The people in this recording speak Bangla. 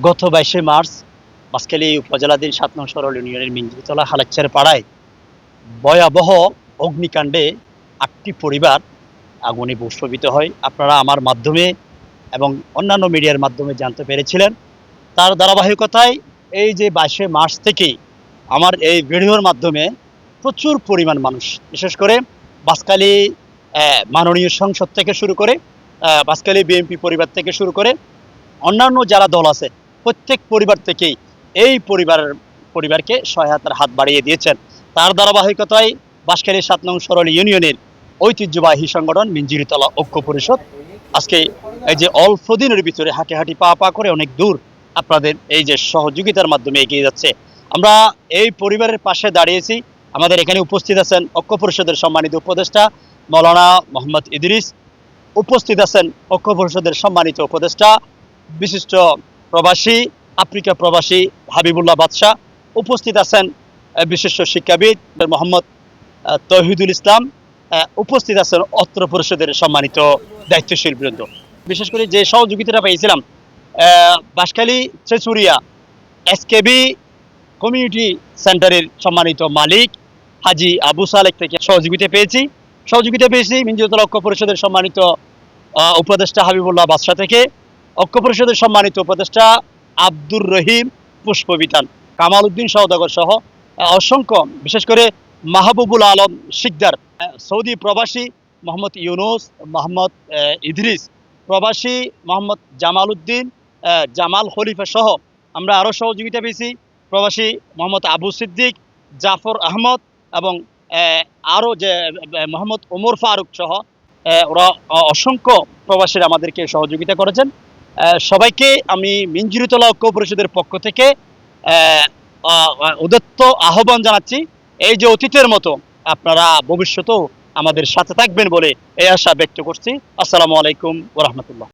গত 22শে মার্চ বাঁশখালী উপজেলাধীন ৭ নং সরল ইউনিয়নের মিঞ্জিতলা হালাচ্চার পাড়ায় ভয়াবহ অগ্নিকাণ্ডে ৮টি পরিবার আগুনে ভস্মীভূত হয়। আপনারা আমার মাধ্যমে এবং অন্যান্য মিডিয়ার মাধ্যমে জানতে পেরেছিলেন। তার ধারাবাহিকতায় এই যে 22শে মার্চ থেকেই আমার এই ভিডিওর মাধ্যমে প্রচুর পরিমাণ মানুষ, বিশেষ করে বাঁশখালী মাননীয় সংসদ থেকে শুরু করে বাঁশখালী বিএনপি পরিবার থেকে শুরু করে অন্যান্য যারা দল আছে প্রত্যেক পরিবার থেকেই এই পরিবারকে সহায়তার হাত বাড়িয়ে দিয়েছেন। তার ধারাবাহিকতায় বাঁশখালী ৭ নং সরল ইউনিয়নের ঐতিহ্যবাহী সংগঠন মিঞ্জিরিতলা ঐক্য পরিষদ আজকে এই যে অল্প দিনের ভিতরে হাঁটি হাঁটি পা পা করে অনেক দূর আপনাদের এই যে সহযোগিতার মাধ্যমে এগিয়ে যাচ্ছে। আমরা এই পরিবারের পাশে দাঁড়িয়েছি। আমাদের এখানে উপস্থিত আছেন ঐক্য পরিষদের সম্মানিত উপদেষ্টা মৌলানা মোহাম্মদ ইদ্রিস, উপস্থিত আছেন ঐক্য পরিষদের সম্মানিত উপদেষ্টা বিশিষ্ট প্রবাসী আফ্রিকা প্রবাসী হাবিবুল্লাহ বাদশাহ, উপস্থিত আছেন বিশিষ্ট শিক্ষাবিদ মোহাম্মদ তৌহিদুল ইসলাম, উপস্থিত আছেন অত্র পরিষদের সম্মানিত দায়িত্বশীল বৃন্দ। বিশেষ করে যে সহযোগিতাটা পেয়েছিলাম বাঁশখালী চেচুরিয়া এসকেবি কমিউনিটি সেন্টারের সম্মানিত মালিক হাজি আবু সালেক থেকে সহযোগিতা পেয়েছি মিঞ্জিতলা ঐক্য পরিষদের সম্মানিত উপদেষ্টা হাবিবুল্লাহ বাদশাহ থেকে, ঐক্য পরিষদের সম্মানিত উপদেষ্টা আব্দুর রহিম পুষ্পবিতান, কামাল উদ্দিন সওদাগর সহ অসংখ্য, বিশেষ করে মাহবুবুল আলম শিকদার, সৌদি প্রবাসী মোহাম্মদ ইউনুস, মোহাম্মদ ইদ্রিস, প্রবাসী মোহাম্মদ জামাল উদ্দিন, জামাল খলিফা সহ আমরা আরও সহযোগিতা পেয়েছি। প্রবাসী মোহাম্মদ আবু সিদ্দিক, জাফর আহমদ এবং আরও যে মোহাম্মদ ওমর ফারুক সহ ওরা অসংখ্য প্রবাসীরা আমাদেরকে সহযোগিতা করেছেন। সবাইকে আমি মিঞ্জিরিতলা ঐক্য পরিষদের পক্ষ থেকে উদাত্ত আহ্বান জানাচ্ছি, এই যে অতীতের মতো আপনারা ভবিষ্যতেও আমাদের সাথে থাকবেন বলে এই আশা ব্যক্ত করছি। আসসালামু আলাইকুম ওয়া রাহমাতুল্লাহ।